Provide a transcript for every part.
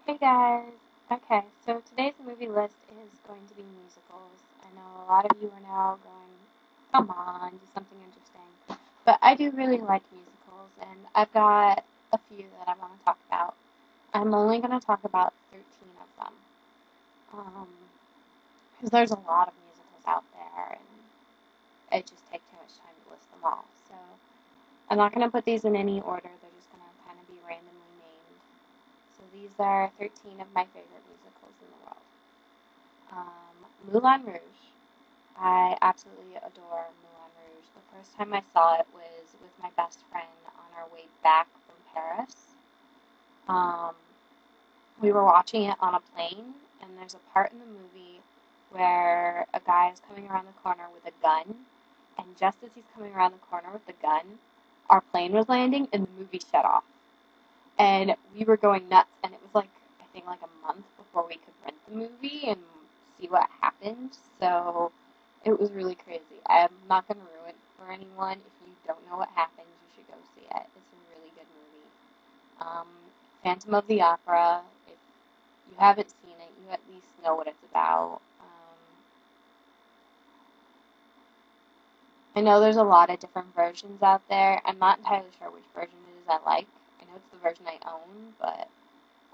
Hey guys! Okay, so today's movie list is going to be musicals. I know a lot of you are now going, come on, do something interesting. But I do really like musicals, and I've got a few that I want to talk about. I'm only going to talk about 13 of them. Because there's a lot of musicals out there, and it just takes too much time to list them all. So I'm not going to put these in any order, they're just going to kind of be randomly named. So these are 13 of my favorite musicals in the world. Moulin Rouge. I absolutely adore Moulin Rouge. The first time I saw it was with my best friend on our way back from Paris. Um, we were watching it on a plane, and there's a part in the movie where a guy is coming around the corner with a gun, and just as he's coming around the corner with the gun, our plane was landing, and the movie shut off. And we were going nuts, and it was I think a month before we could rent the movie and see what happened. So it was really crazy. I'm not going to ruin it for anyone. If you don't know what happens, you should go see it. It's a really good movie. Phantom of the Opera. If you haven't seen it, you at least know what it's about. I know there's a lot of different versions out there. I'm not entirely sure which version it is I like. I know it's the version I own, but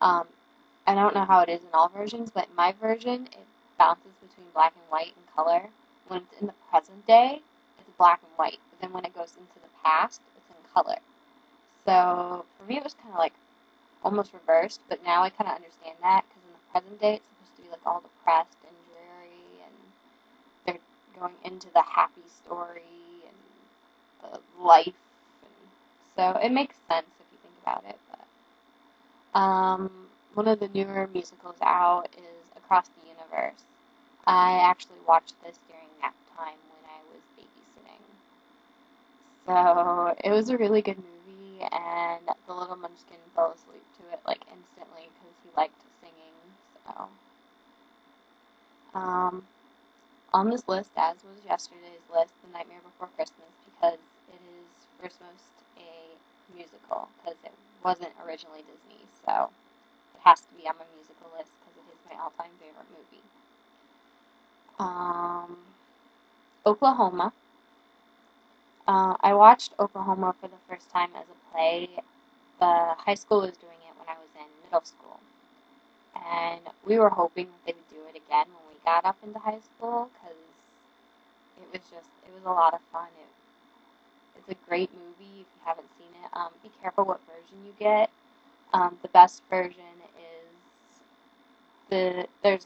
I don't know how it is in all versions, but in my version, it bounces between black and white and color. When it's in the present day, it's black and white. But then when it goes into the past, it's in color. So for me, it was kind of almost reversed, but now I kind of understand that because in the present day, it's supposed to be all depressed and dreary, and they're going into the happy story and the life, and so it makes sense if you think about it. But one of the newer musicals out is Across the Universe. I actually watched this during nap time when I was babysitting. So it was a really good movie, and the little munchkin fell asleep to it instantly because he liked singing. So um, on this list, as was yesterday's list, The Nightmare Before Christmas, because it is first most a musical because it wasn't originally Disney. So it has to be on my musical list because it is my all-time favorite movie. Oklahoma. I watched Oklahoma for the first time as a play. The high school was doing it when I was in middle school. And we were hoping that they would do it again when we got up into high school because it was a lot of fun. It's a great movie if you haven't seen it. Be careful what version you get. The best version is there's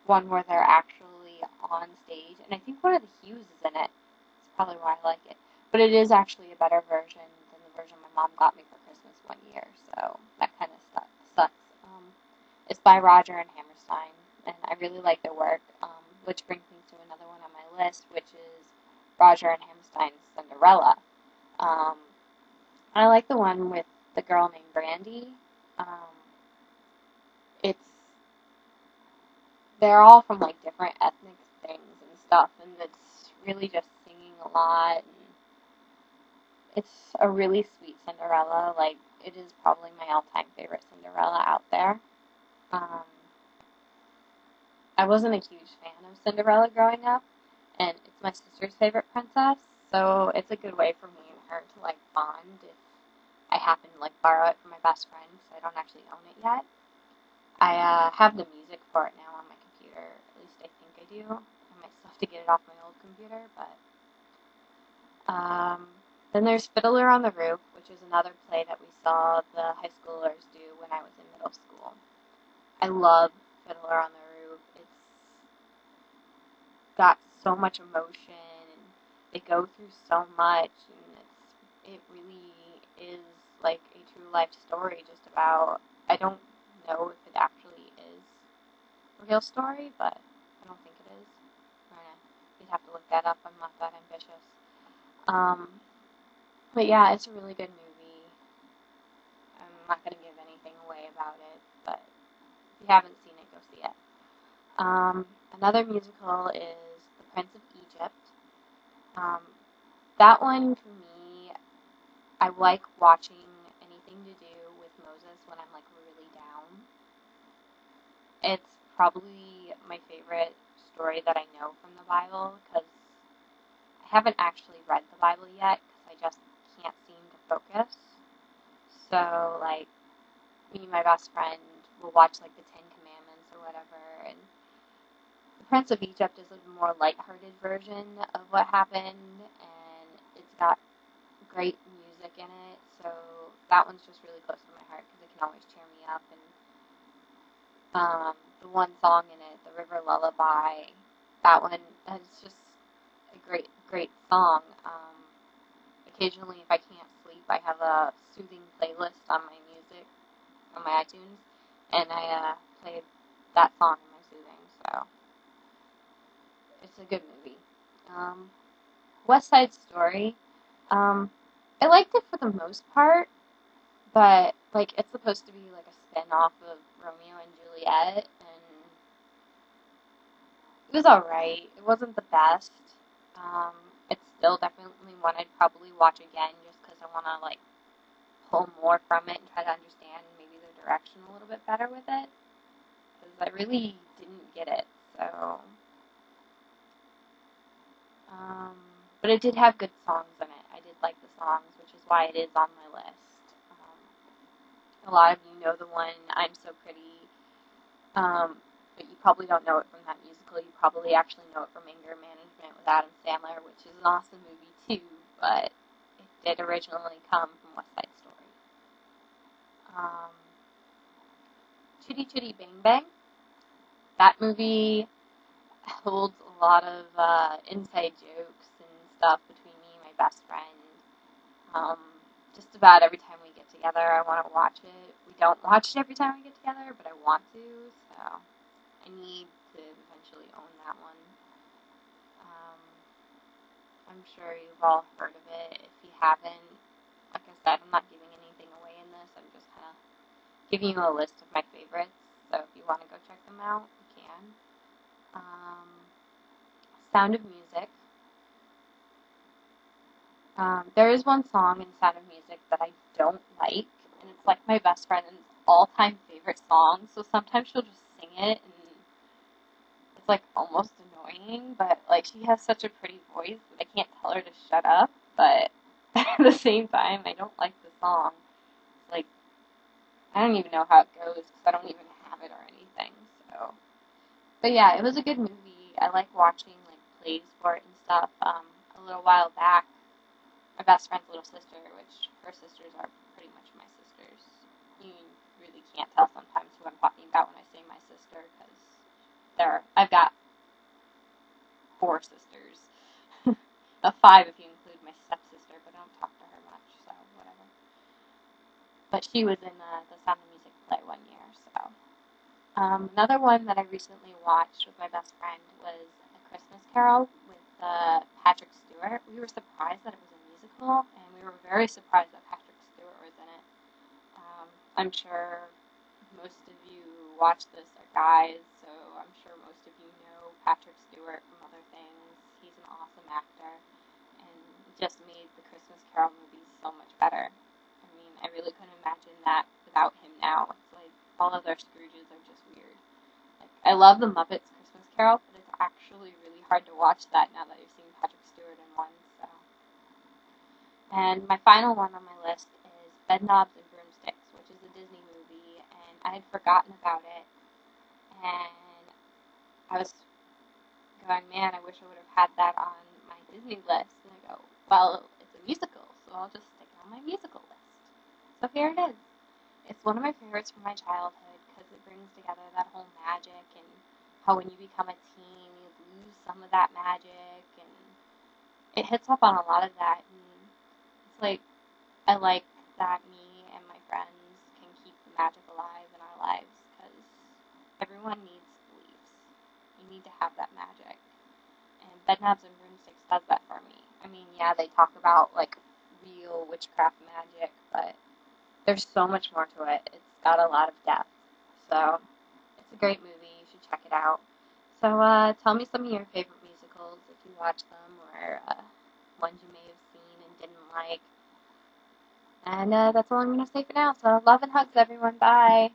one where they're actually on stage, and I think one of the Hughes is in it. That's probably why I like it. But it is actually a better version than the version my mom got me for Christmas one year, so that kind of sucks. It's by Roger and Hammerstein, and I really like their work, which brings me to another one on my list, which is Roger and Hammerstein's Cinderella. I like the one with the girl named Brandy. It's they're all from different ethnic things and stuff, and it's really just singing a lot, and it's a really sweet Cinderella. It is probably my all-time favorite Cinderella out there. Um, I wasn't a huge fan of Cinderella growing up, and it's my sister's favorite princess, so it's a good way for me and her to bond if I happen to borrow it from my best friend because I don't actually own it yet. I have the music for it now on my computer. At least I think I do. I might still have to get it off my old computer, but then there's Fiddler on the Roof, which is another play that we saw the high schoolers do when I was in middle school. I love Fiddler on the Roof. It's got so much emotion, and they go through so much, and it really is a true life story just about, I don't know if it actually is a real story, but I don't think it is. You'd have to look that up. I'm not that ambitious. But yeah, it's a really good movie. I'm not going to give anything away about it, but if you haven't seen it, go see it. Another musical is The Prince of Egypt. That one, for me, I like watching anything to do with Moses when I'm really down. probably my favorite story that I know from the Bible, because I haven't actually read the Bible yet, because I just can't seem to focus. So, like, me and my best friend will watch, like, the Ten Commandments or whatever, and the Prince of Egypt is a more lighthearted version of what happened, and it's got great music in it, so that one's just really close to my heart, because it can always cheer me up, and the one song in it, The River Lullaby, that one is just a great, great song. Occasionally, if I can't sleep, I have a soothing playlist on my music, on my iTunes, and I play that song in my soothing, so it's a good movie. West Side Story, I liked it for the most part, but, like, it's supposed to be, like, a spin-off of Romeo and Juliet, and it was alright. It wasn't the best. It's still definitely one I'd probably watch again, just because I want to, like, pull more from it and try to understand maybe the direction a little bit better with it, because I really didn't get it, so, but it did have good songs in it. I did like the songs, which is why it is on my list. A lot of you know the one, I'm So Pretty, but you probably don't know it from that musical. You probably actually know it from Anger Management with Adam Sandler, which is an awesome movie too, but it did originally come from West Side Story. Chitty Chitty Bang Bang, that movie holds a lot of inside jokes and stuff between me and my best friend. Just about every time we get together, I want to watch it. We don't watch it every time we get together, but I want to, so I need to eventually own that one. I'm sure you've all heard of it. If you haven't, like I said, I'm not giving anything away in this. I'm just kind of giving you a list of my favorites, so if you want to go check them out, you can. Sound of Music. There is one song in Sound of Music that I don't like, and it's like my best friend's all-time favorite song, so sometimes she'll just sing it, and it's like almost annoying, but like she has such a pretty voice that I can't tell her to shut up, but at the same time, I don't like the song. It's like, I don't even know how it goes, because I don't even have it or anything, so. But yeah, it was a good movie. I like watching, like, plays for it and stuff. A little while back, my best friend's little sister, which her sisters are pretty much my sisters. You really can't tell sometimes who I'm talking about when I say my sister, because I've got 4 sisters. 5 if you include my stepsister, but I don't talk to her much, so whatever. But she was in the Sound of Music play one year, so. Another one that I recently watched with my best friend was A Christmas Carol with Patrick Stewart. We were surprised that it was a musical, and we were very surprised that Patrick Stewart was in it. I'm sure most of you watch this are guys, so I'm sure most of you know Patrick Stewart from other things. He's an awesome actor, and just made the Christmas Carol movies so much better. I mean, I really couldn't imagine that without him now. It's like all of their Scrooges are just weird. Like, I love the Muppets Christmas Carol, but it's actually really hard to watch that now that you've seen Patrick Stewart in one. So, and my final one on my list is Bedknobs and Broomsticks, which is a Disney movie, and I had forgotten about it, and I was going, man, I wish I would have had that on my Disney list. And I go, well, it's a musical, so I'll just stick it on my musical list. So here it is. It's one of my favorites from my childhood, because it brings together that whole magic, and how when you become a teen, you lose some of that magic, and it hits up on a lot of that, and it's like, I like that me and my friends can keep the magic alive in our lives, because everyone needs beliefs. You need to have that magic, and Bedknobs and Broomsticks does that for me. I mean, yeah, they talk about, like, real witchcraft magic, but there's so much more to it. It's got a lot of depth. So, it's a great movie. You should check it out. So, tell me some of your favorite musicals, if you watch them, or ones you may have seen and didn't like. And that's all I'm going to say for now. So, love and hugs, everyone. Bye.